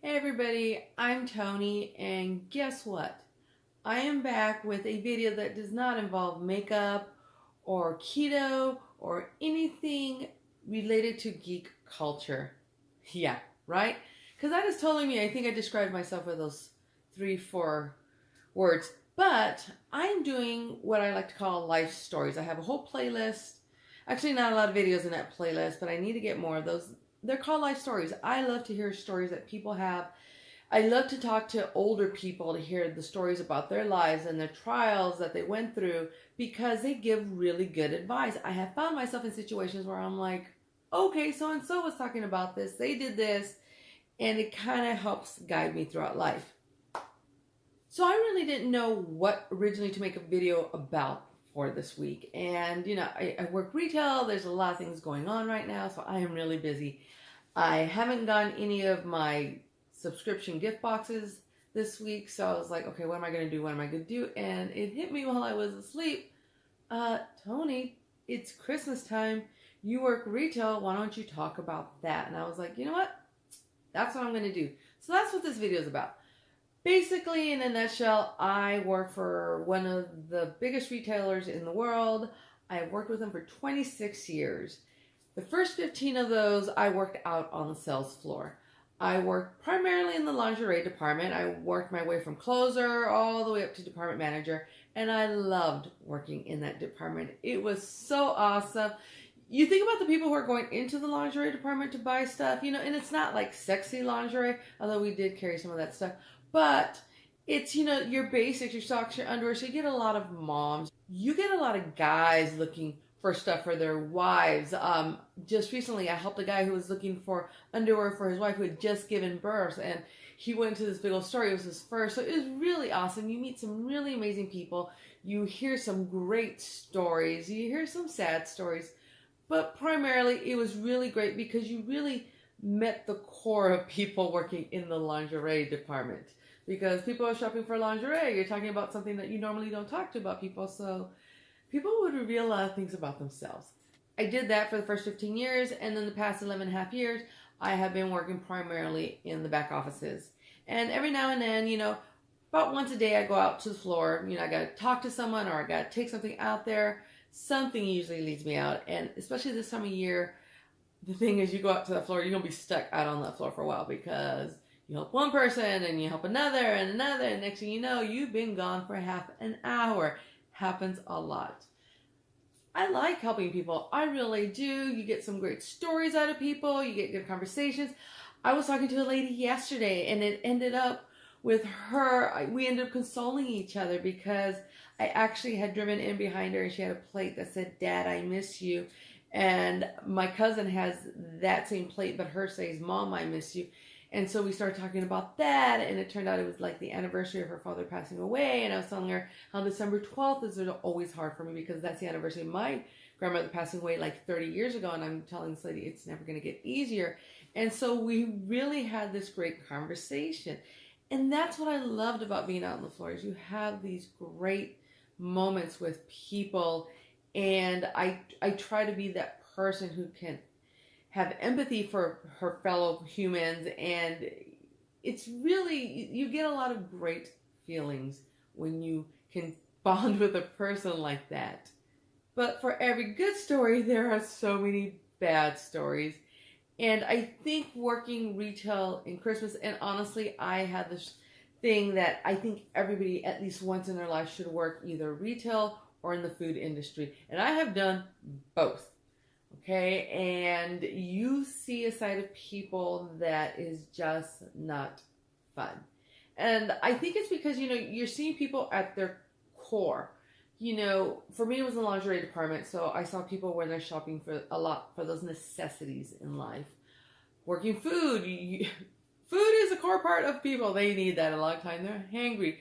Hey everybody, I'm Tony, and guess what? I am back with a video that does not involve makeup or keto or anything related to geek culture. Yeah, right? Because that is totally me. I think I described myself with those 3, 4 words. But I'm doing what I like to call life stories. I have a whole playlist. Actually, not a lot of videos in that playlist, but I need to get more of those. They're called life stories. I love to hear stories that people have. I love to talk to older people to hear the stories about their lives and their trials that they went through because they give really good advice. I have found myself in situations where I'm like, okay, so and so was talking about this, they did this, and it kind of helps guide me throughout life. So I really didn't know what originally to make a video about for this week. And I work retail, there's a lot of things going on right now, so I am really busy. I haven't gotten any of my subscription gift boxes this week, so I was like, okay, what am I going to do? And it hit me while I was asleep. Tony, it's Christmas time. You work retail. Why don't you talk about that? And I was like, you know what? That's what I'm going to do. So that's what this video is about. Basically, in a nutshell, I work for one of the biggest retailers in the world. I've worked with them for 26 years. The first 15 of those, I worked out on the sales floor. I worked primarily in the lingerie department. I worked my way from closer all the way up to department manager, and I loved working in that department. It was so awesome. You think about the people who are going into the lingerie department to buy stuff, and it's not like sexy lingerie, although we did carry some of that stuff. But it's, your basics, your socks, your underwear. So you get a lot of moms. You get a lot of guys looking for stuff for their wives. Just recently, I helped a guy who was looking for underwear for his wife who had just given birth. And he went to this big old store. It was his first. So it was really awesome. You meet some really amazing people. You hear some great stories. You hear some sad stories. But primarily, it was really great because you really met the core of people working in the lingerie department. Because people are shopping for lingerie, you're talking about something that you normally don't talk to about people, so people would reveal a lot of things about themselves. I did that for the first 15 years, and then the past 11 and a half years, I have been working primarily in the back offices. And every now and then, about once a day I go out to the floor, I gotta talk to someone or I gotta take something out there. Something usually leads me out, and especially this time of year, the thing is you go out to the floor, you're gonna be stuck out on that floor for a while because you help one person and you help another and another, and next thing you know, you've been gone for half an hour. Happens a lot. I like helping people. I really do. You get some great stories out of people. You get good conversations. I was talking to a lady yesterday, and it ended up with her. We ended up consoling each other because I actually had driven in behind her, and she had a plate that said, "Dad, I miss you." And my cousin has that same plate, but hers says, "Mom, I miss you." And so we started talking about that, and it turned out it was like the anniversary of her father passing away, and I was telling her how December 12th is always hard for me because that's the anniversary of my grandmother passing away like 30 years ago, and I'm telling this lady it's never going to get easier. And so we really had this great conversation, and that's what I loved about being out on the floor is you have these great moments with people, and I try to be that person who can have empathy for her fellow humans, and it's really, you get a lot of great feelings when you can bond with a person like that. But for every good story, there are so many bad stories. And I think working retail in Christmas, and honestly, I had this thing that I think everybody at least once in their life should work either retail or in the food industry. And I have done both. Okay, and you see a side of people that is just not fun. And I think it's because, you're seeing people at their core. For me, it was the lingerie department, so I saw people when they're shopping for a lot for those necessities in life. Working food, food is a core part of people. They need that a lot of time. They're hangry.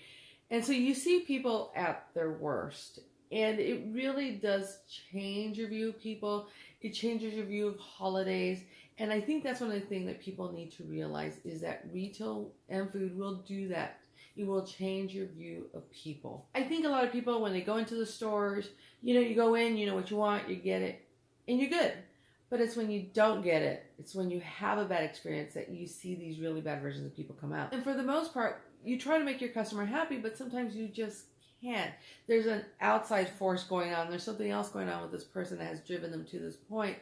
And so you see people at their worst. And it really does change your view of people. It changes your view of holidays. And I think that's one of the things that people need to realize is that retail and food will do that. It will change your view of people. I think a lot of people, when they go into the stores, you go in, you know what you want, you get it, and you're good. But it's when you don't get it, it's when you have a bad experience that you see these really bad versions of people come out. And for the most part, you try to make your customer happy, but sometimes you just can't. There's an outside force going on. There's something else going on with this person that has driven them to this point.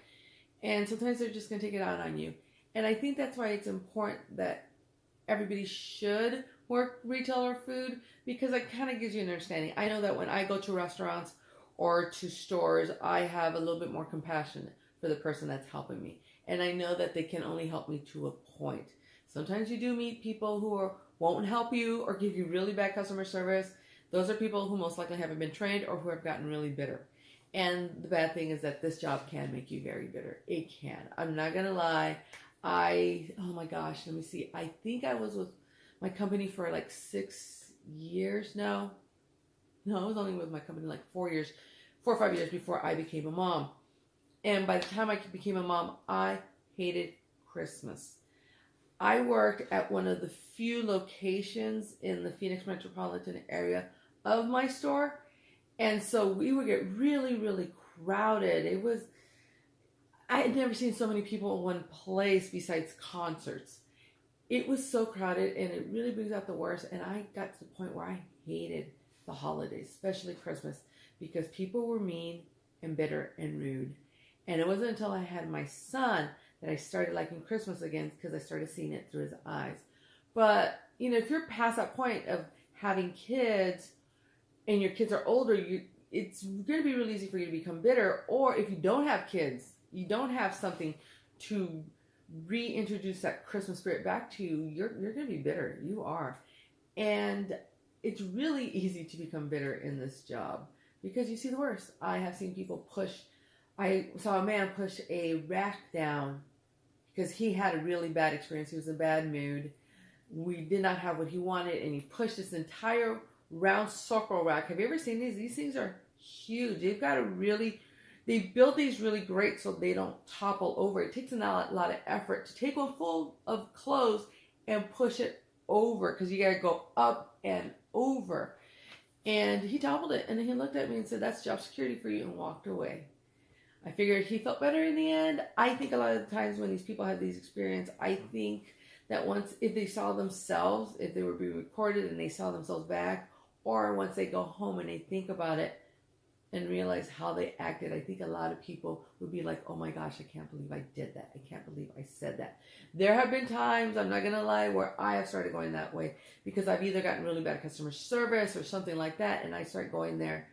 And sometimes they're just going to take it out on you. And I think that's why it's important that everybody should work retail or food, because it kind of gives you an understanding. I know that when I go to restaurants or to stores, I have a little bit more compassion for the person that's helping me. And I know that they can only help me to a point. Sometimes you do meet people who won't help you or give you really bad customer service. Those are people who most likely haven't been trained or who have gotten really bitter. And the bad thing is that this job can make you very bitter. It can. I'm not going to lie. Oh my gosh, let me see. I think I was with my company for like 6 years now. No, I was only with my company like 4 or 5 years before I became a mom. And by the time I became a mom, I hated Christmas. I worked at one of the few locations in the Phoenix metropolitan area of my store. And so we would get really, really crowded. I had never seen so many people in one place besides concerts. It was so crowded, and it really brings out the worst. And I got to the point where I hated the holidays, especially Christmas, because people were mean and bitter and rude. And it wasn't until I had my son that I started liking Christmas again, because I started seeing it through his eyes. But, if you're past that point of having kids and your kids are older, it's going to be really easy for you to become bitter. Or if you don't have kids, you don't have something to reintroduce that Christmas spirit back to you, you're going to be bitter. You are. And it's really easy to become bitter in this job because you see the worst. I have seen people I saw a man push a rack down because he had a really bad experience. He was in a bad mood. We did not have what he wanted, and he pushed this entire round circle rack. Have you ever seen these? These things are huge. They build these really great so they don't topple over. It takes a lot of effort to take one full of clothes and push it over, because you got to go up and over. And he toppled it, and then he looked at me and said, "That's job security for you," and walked away. I figured he felt better in the end. I think a lot of the times when these people have these experiences, I think that if they saw themselves, if they were being recorded and they saw themselves back, or once they go home and they think about it and realize how they acted, I think a lot of people would be like, "Oh my gosh, I can't believe I did that. I can't believe I said that." There have been times, I'm not going to lie, where I have started going that way because I've either gotten really bad customer service or something like that, and I start going there.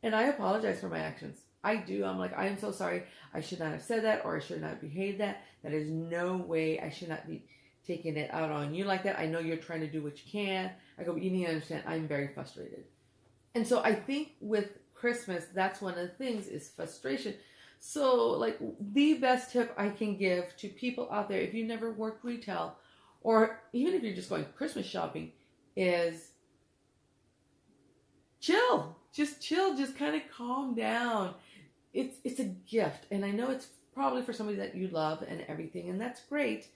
And I apologize for my actions. I do. I'm like, "I am so sorry. I should not have said that, or I should not have behaved that. That is no way. I should not be taking it out on you like that. I know you're trying to do what you can." I go, "But you need to understand, I'm very frustrated." And so I think with Christmas, that's one of the things is frustration. So like the best tip I can give to people out there, if you never worked retail, or even if you're just going Christmas shopping, is chill. Just chill. Just kind of calm down. It's a gift. And I know it's probably for somebody that you love and everything, and that's great.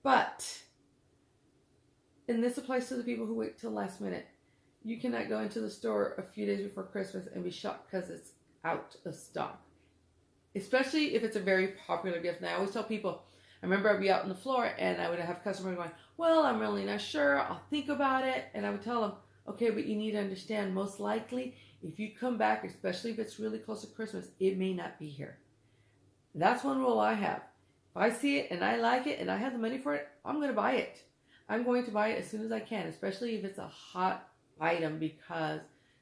But, and this applies to the people who wait till last minute, you cannot go into the store a few days before Christmas and be shocked because it's out of stock. Especially if it's a very popular gift. And I always tell people, I remember I'd be out on the floor and I would have customers going, "Well, I'm really not sure. I'll think about it." And I would tell them, "Okay, but you need to understand, most likely, if you come back, especially if it's really close to Christmas, it may not be here." That's one rule I have. If I see it and I like it and I have the money for it, I'm going to buy it. I'm going to buy it as soon as I can, especially if it's a hot item, because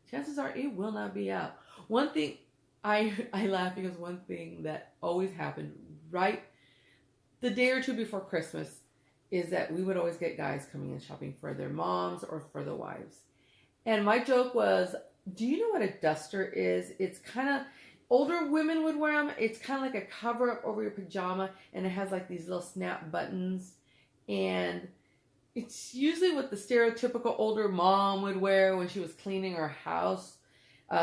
chances are it will not be out. One thing, I laugh because one thing that always happened right the day or two before Christmas is that we would always get guys coming in shopping for their moms or for their wives. And my joke was, "Do you know what a duster is?" It's kind of, older women would wear them. It's kind of like a cover up over your pajama, and it has like these little snap buttons. And it's usually what the stereotypical older mom would wear when she was cleaning her house.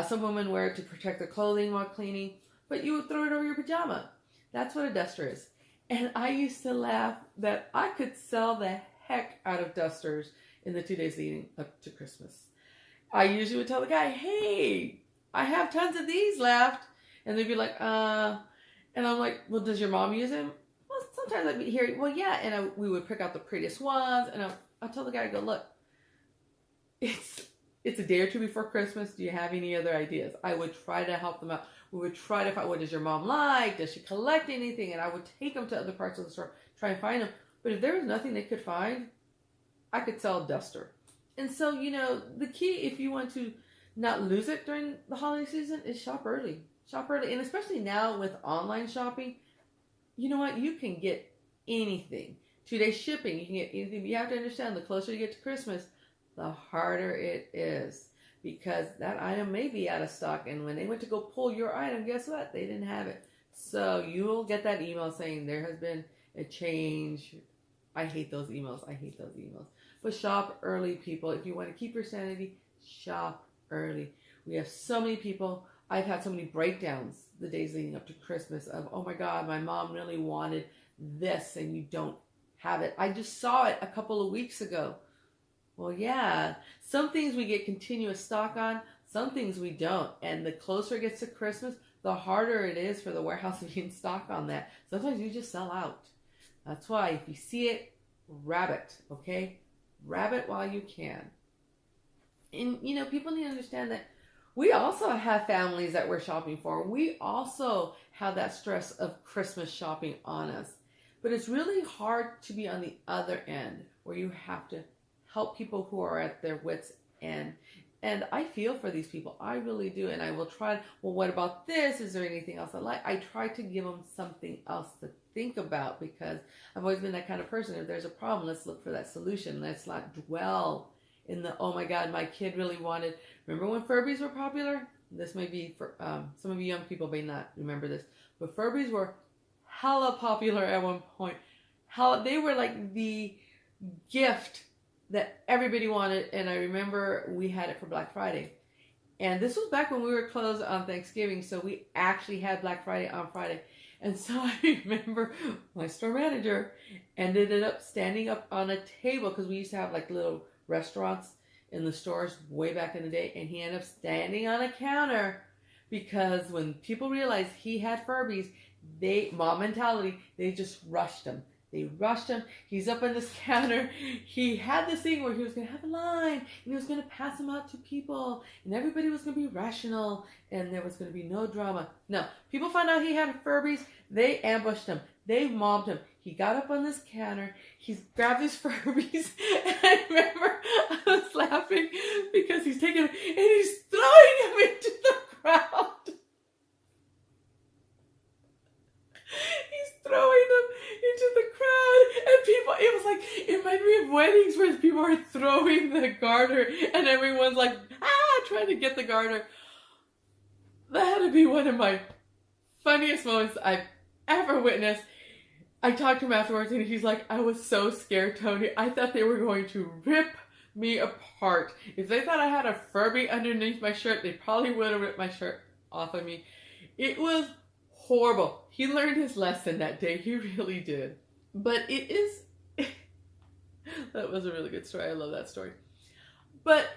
Some women wear it to protect their clothing while cleaning, but you would throw it over your pajama. That's what a duster is. And I used to laugh that I could sell the heck out of dusters in the 2 days leading up to Christmas. I usually would tell the guy, "Hey, I have tons of these left." And they'd be like, And I'm like, well, does your mom use them? Well, sometimes I'd be here. Well, yeah. And we would pick out the prettiest ones. And I'll tell the guy, I go, look, it's a day or two before Christmas. Do you have any other ideas? I would try to help them out. We would try to find, what does your mom like? Does she collect anything? And I would take them to other parts of the store, try and find them. But if there was nothing they could find, I could sell a duster. And so, the key, if you want to not lose it during the holiday season, is shop early. Shop early. And especially now with online shopping, you know what? You can get anything. 2-day shipping, you can get anything. But you have to understand, the closer you get to Christmas, the harder it is. Because that item may be out of stock. And when they went to go pull your item, guess what? They didn't have it. So you will get that email saying there has been a change. I hate those emails. But shop early, people. If you want to keep your sanity, shop early. We have so many people. I've had so many breakdowns the days leading up to Christmas of, oh my God, my mom really wanted this and you don't have it. I just saw it a couple of weeks ago. Well, yeah, some things we get continuous stock on, some things we don't. And the closer it gets to Christmas, the harder it is for the warehouse to be in stock on that. Sometimes you just sell out. That's why if you see it, grab it, okay? Grab it while you can. And, people need to understand that we also have families that we're shopping for. We also have that stress of Christmas shopping on us. But it's really hard to be on the other end where you have to help people who are at their wits' end. And I feel for these people. I really do. And I will try, well, what about this? Is there anything else I like? I try to give them something else to think about because I've always been that kind of person. If there's a problem, let's look for that solution. Let's not dwell in the, oh my God, my kid really wanted. Remember when Furbies were popular? This may be for some of you young people may not remember this, but Furbies were hella popular at one point. They were like the gift that everybody wanted. And I remember we had it for Black Friday. And this was back when we were closed on Thanksgiving. So we actually had Black Friday on Friday. And so I remember my store manager ended up standing up on a table because we used to have like little restaurants in the stores way back in the day. And he ended up standing on a counter because when people realized he had Furbies, mom mentality, they just rushed him. They rushed him. He's up on this counter. He had this thing where he was going to have a line and he was going to pass them out to people and everybody was going to be rational and there was going to be no drama. No, people found out he had Furbies. They ambushed him. They mobbed him. He got up on this counter. He's grabbed his Furbies. And I remember I was laughing because he's taking them and he's throwing them into the crowd. Throwing them into the crowd and people, it was like, it reminded me of weddings where people are throwing the garter and everyone's like, trying to get the garter. That had to be one of my funniest moments I've ever witnessed. I talked to him afterwards and he's like, I was so scared, Tony. I thought they were going to rip me apart. If they thought I had a Furby underneath my shirt, they probably would have ripped my shirt off of me. It was horrible. He learned his lesson that day. He really did. But it is... that was a really good story. I love that story. But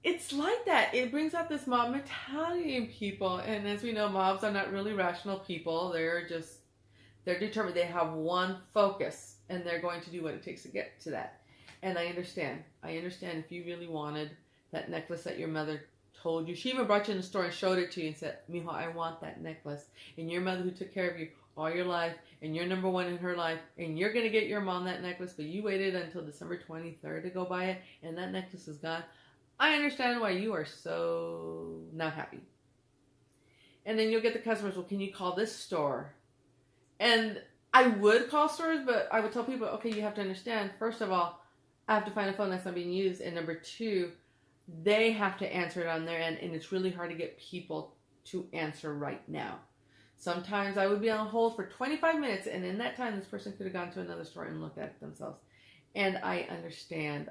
it's like that. It brings out this mob mentality in people. And as we know, mobs are not really rational people. They're determined. They have one focus. And they're going to do what it takes to get to that. And I understand. If you really wanted that necklace that your mother told you. She even brought you in the store and showed it to you and said, Mijo, I want that necklace. And your mother who took care of you all your life, and you're number one in her life, and you're going to get your mom that necklace, but you waited until December 23rd to go buy it, and that necklace is gone. I understand why you are so not happy. And then you'll get the customers, well, can you call this store? And I would call stores, but I would tell people, okay, you have to understand, first of all, I have to find a phone that's not being used, and number two, they have to answer it on their end, and it's really hard to get people to answer right now. Sometimes I would be on hold for 25 minutes, and in that time, this person could have gone to another store and looked at it themselves. And I understand.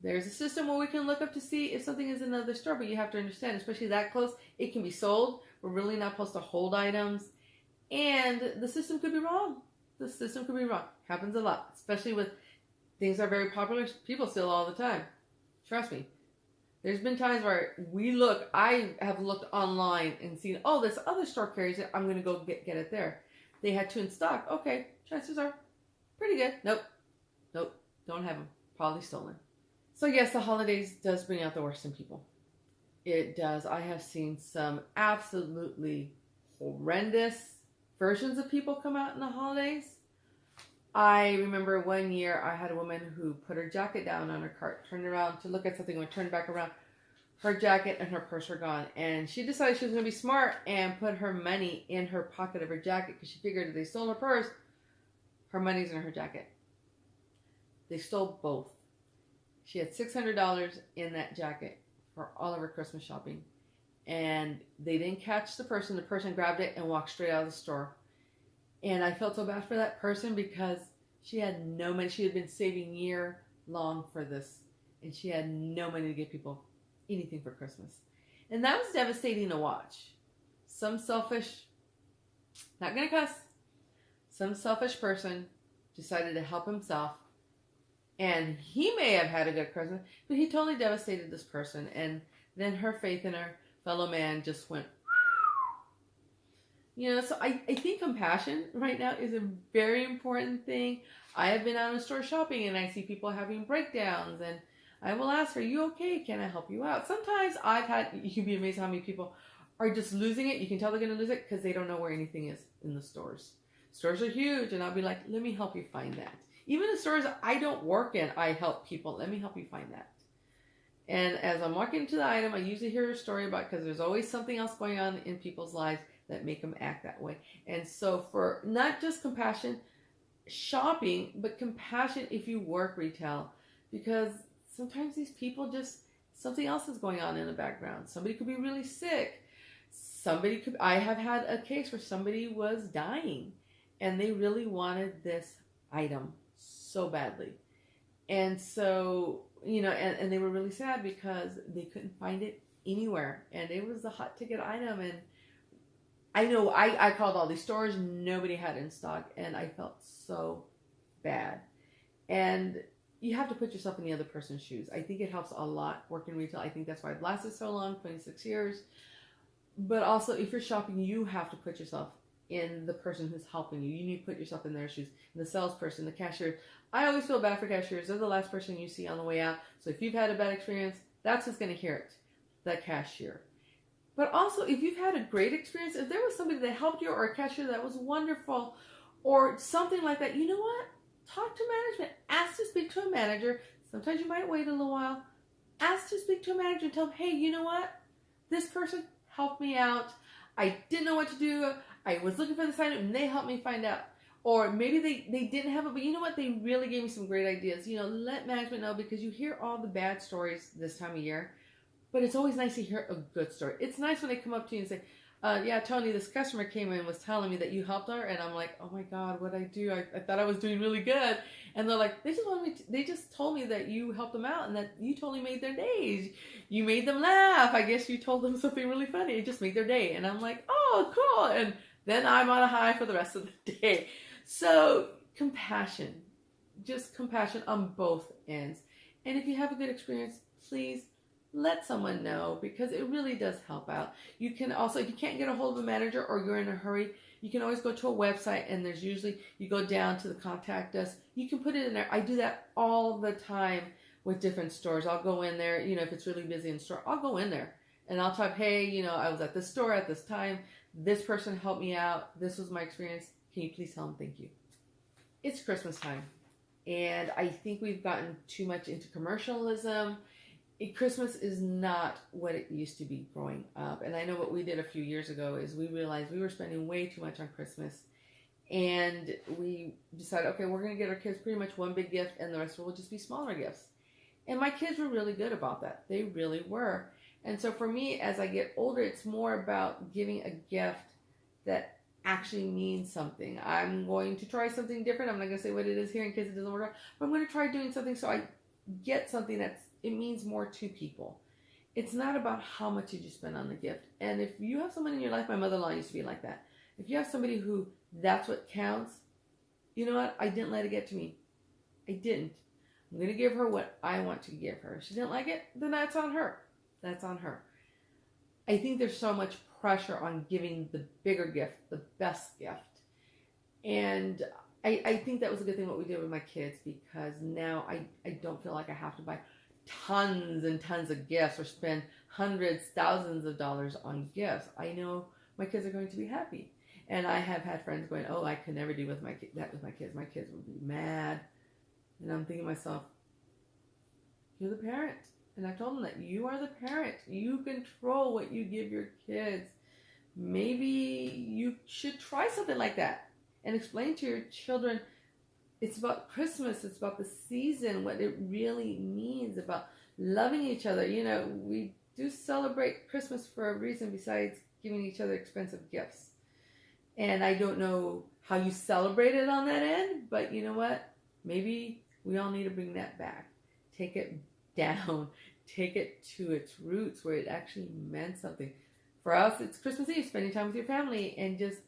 There's a system where we can look up to see if something is in another store, but you have to understand, especially that close, it can be sold. We're really not supposed to hold items, and the system could be wrong. Happens a lot, especially with things that are very popular. People steal all the time. Trust me. There's been times where I have looked online and seen, oh, this other store carries it. I'm going to go get it there. They had 2 in stock. Okay, chances are pretty good. Nope, don't have them. Probably stolen. So yes, the holidays does bring out the worst in people. It does. I have seen some absolutely horrendous versions of people come out in the holidays. I remember one year I had a woman who put her jacket down on her cart, turned around to look at something, and turned back around. Her jacket and her purse were gone. And she decided she was going to be smart and put her money in her pocket of her jacket because she figured if they stole her purse, her money's in her jacket. They stole both. She had $600 in that jacket for all of her Christmas shopping. And they didn't catch the person. The person grabbed it and walked straight out of the store. And I felt so bad for that person because she had no money. She had been saving year long for this. And she had no money to give people anything for Christmas. And that was devastating to watch. Some selfish, not going to cuss, some selfish person decided to help himself. And he may have had a good Christmas, but he totally devastated this person. And then her faith in her fellow man just went, so I think compassion right now is a very important thing. I have been out in store shopping and I see people having breakdowns and I will ask, are you okay? Can I help you out? Sometimes you'd be amazed how many people are just losing it. You can tell they're going to lose it because they don't know where anything is in the stores. Stores are huge and I'll be like, let me help you find that. Even the stores I don't work in, I help people. Let me help you find that. And as I'm walking into the item, I usually hear a story about, because there's always something else going on in people's lives that make them act that way. And so for not just compassion shopping, but compassion if you work retail, because sometimes these people something else is going on in the background. Somebody could be really sick. I have had a case where somebody was dying and they really wanted this item so badly. And so, and they were really sad because they couldn't find it anywhere. And it was a hot ticket item. And I know I called all these stores, nobody had it in stock, and I felt so bad. And you have to put yourself in the other person's shoes. I think it helps a lot working retail. I think that's why I've lasted so long, 26 years. But also, if you're shopping, you have to put yourself in the person who's helping you. You need to put yourself in their shoes. The salesperson, the cashier. I always feel bad for cashiers. They're the last person you see on the way out. So if you've had a bad experience, that's who's going to hear it, the cashier. But also, if you've had a great experience, if there was somebody that helped you or a cashier that was wonderful or something like that, you know what? Talk to management. Ask to speak to a manager. Sometimes you might wait a little while. Ask to speak to a manager and tell them, hey, you know what? This person helped me out. I didn't know what to do. I was looking for this item and they helped me find out. Or maybe they didn't have it, but you know what? They really gave me some great ideas. Let management know, because you hear all the bad stories this time of year. But it's always nice to hear a good story. It's nice when they come up to you and say, yeah, Tony, this customer came in and was telling me that you helped her. And I'm like, oh my God, what'd I do? I thought I was doing really good. And they're like, they just told me that you helped them out and that you totally made their days. You made them laugh. I guess you told them something really funny. It just made their day. And I'm like, oh, cool. And then I'm on a high for the rest of the day. So compassion, just compassion on both ends. And if you have a good experience, please let someone know, because it really does help out. You can also, if you can't get a hold of a manager or you're in a hurry, you can always go to a website and there's usually, you go down to the contact us. You can put it in there. I do that all the time with different stores. I'll go in there, if it's really busy in the store, I'll go in there and I'll type, hey, I was at this store at this time. This person helped me out. This was my experience. Can you please tell them thank you? It's Christmas time. And I think we've gotten too much into commercialism. Christmas is not what it used to be growing up. And I know what we did a few years ago is we realized we were spending way too much on Christmas. And we decided, okay, we're going to get our kids pretty much one big gift and the rest will just be smaller gifts. And my kids were really good about that. They really were. And so for me, as I get older, it's more about giving a gift that actually means something. I'm going to try something different. I'm not going to say what it is here in case it doesn't work out. But I'm going to try doing something so I get something it means more to people. It's not about how much did you spend on the gift. And if you have someone in your life, my mother-in-law used to be like that. If you have somebody who that's what counts, you know what? I didn't let it get to me. I didn't. I'm going to give her what I want to give her. If she didn't like it, then that's on her. That's on her. I think there's so much pressure on giving the bigger gift, the best gift. And I think that was a good thing what we did with my kids, because now I don't feel like I have to buy tons and tons of gifts or spend hundreds, thousands of dollars on gifts. I know my kids are going to be happy. And I have had friends going, oh, I could never do that with my kids. My kids would be mad. And I'm thinking to myself, you're the parent. And I told them that you are the parent. You control what you give your kids. Maybe you should try something like that and explain to your children it's about Christmas, it's about the season, what it really means, about loving each other. You know, we do celebrate Christmas for a reason besides giving each other expensive gifts. And I don't know how you celebrate it on that end, but you know what? Maybe we all need to bring that back. Take it down. Take it to its roots where it actually meant something. For us, it's Christmas Eve, spending time with your family and just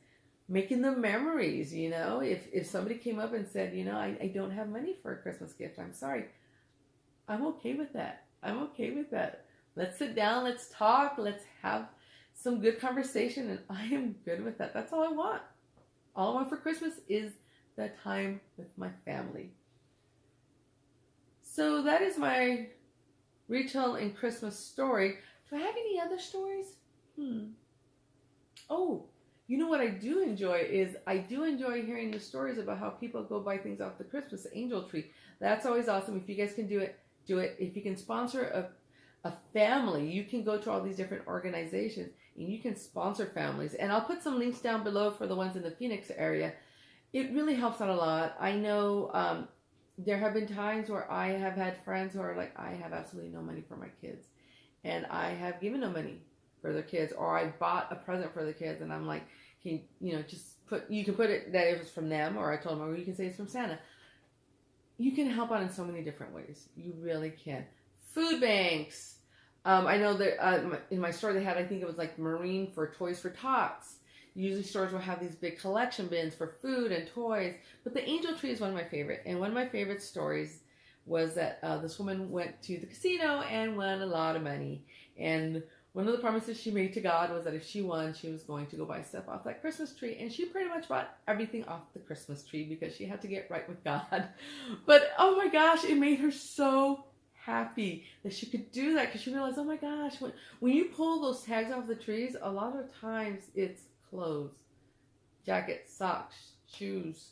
making the memories, you know. If somebody came up and said, you know, I don't have money for a Christmas gift, I'm sorry. I'm okay with that. I'm okay with that. Let's sit down, let's talk, let's have some good conversation, and I am good with that. That's all I want. All I want for Christmas is that time with my family. So that is my retail and Christmas story. Do I have any other stories? Oh, you know what I do enjoy is I do enjoy hearing the stories about how people go buy things off the Christmas angel tree. That's always awesome. If you guys can do it, do it. If you can sponsor a family, you can go to all these different organizations and you can sponsor families. And I'll put some links down below for the ones in the Phoenix area. It really helps out a lot. I know there have been times where I have had friends who are like, I have absolutely no money for my kids. And I have given them money for their kids, or I bought a present for the kids, and I'm like, you can put it that it was from them, or I told them, or you can say it's from Santa. You can help out in so many different ways. You really can. Food banks. I know that in my store they had, I think it was like Marine for Toys for Tots. Usually stores will have these big collection bins for food and toys, but the angel tree is one of my favorite. And one of my favorite stories was that this woman went to the casino and won a lot of money. And one of the promises she made to God was that if she won, she was going to go buy stuff off that Christmas tree. And she pretty much bought everything off the Christmas tree because she had to get right with God. But oh my gosh, it made her so happy that she could do that, because she realized, oh my gosh, when you pull those tags off the trees, a lot of times it's clothes, jackets, socks, shoes.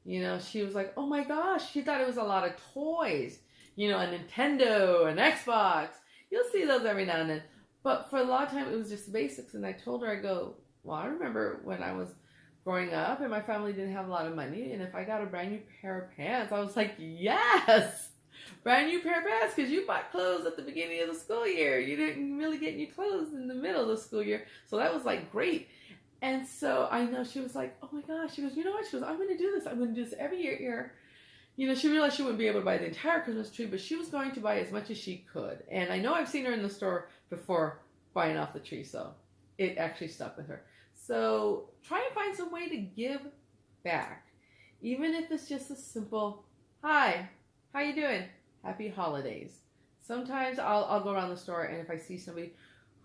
You know, she was like, oh my gosh, she thought it was a lot of toys. You know, a Nintendo, an Xbox. You'll see those every now and then. But for a lot of time, it was just basics. And I told her, I go, well, I remember when I was growing up and my family didn't have a lot of money. And if I got a brand new pair of pants, I was like, yes, brand new pair of pants, because you bought clothes at the beginning of the school year. You didn't really get new clothes in the middle of the school year. So that was like great. And so I know she was like, oh my gosh. She goes, you know what? She goes, I'm going to do this. I'm going to do this every year. You know, she realized she wouldn't be able to buy the entire Christmas tree, but she was going to buy as much as she could. And I know I've seen her in the store before buying off the tree, so it actually stuck with her. So try and find some way to give back. Even if it's just a simple, hi, how you doing? Happy holidays. Sometimes I'll go around the store, and if I see somebody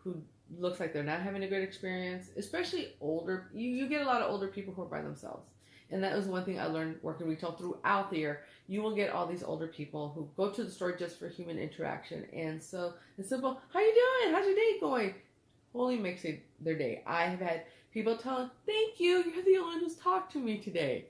who looks like they're not having a good experience, especially older, you get a lot of older people who are by themselves. And that was one thing I learned working retail throughout the year. You will get all these older people who go to the store just for human interaction. And so it's simple, how you doing? How's your day going? Totally makes their day. I have had people tell them, thank you, you're the only one who's talked to me today.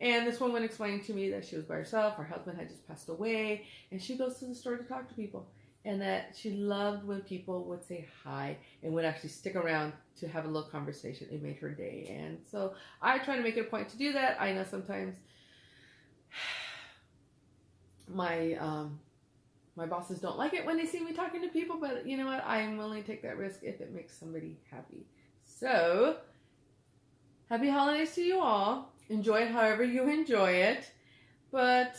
And this woman explained to me that she was by herself, her husband had just passed away, and she goes to the store to talk to people. And that she loved when people would say hi and would actually stick around to have a little conversation. It made her day. And so I try to make it a point to do that. I know sometimes my bosses don't like it when they see me talking to people, but you know what? I'm willing to take that risk if it makes somebody happy. So, happy holidays to you all. Enjoy it however you enjoy it. But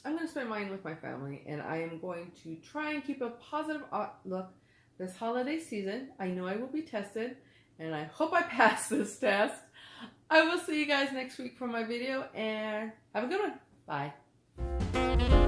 I'm going to spend mine with my family, and I am going to try and keep a positive outlook this holiday season. I know I will be tested, and I hope I pass this test. I will see you guys next week for my video, and have a good one. Bye.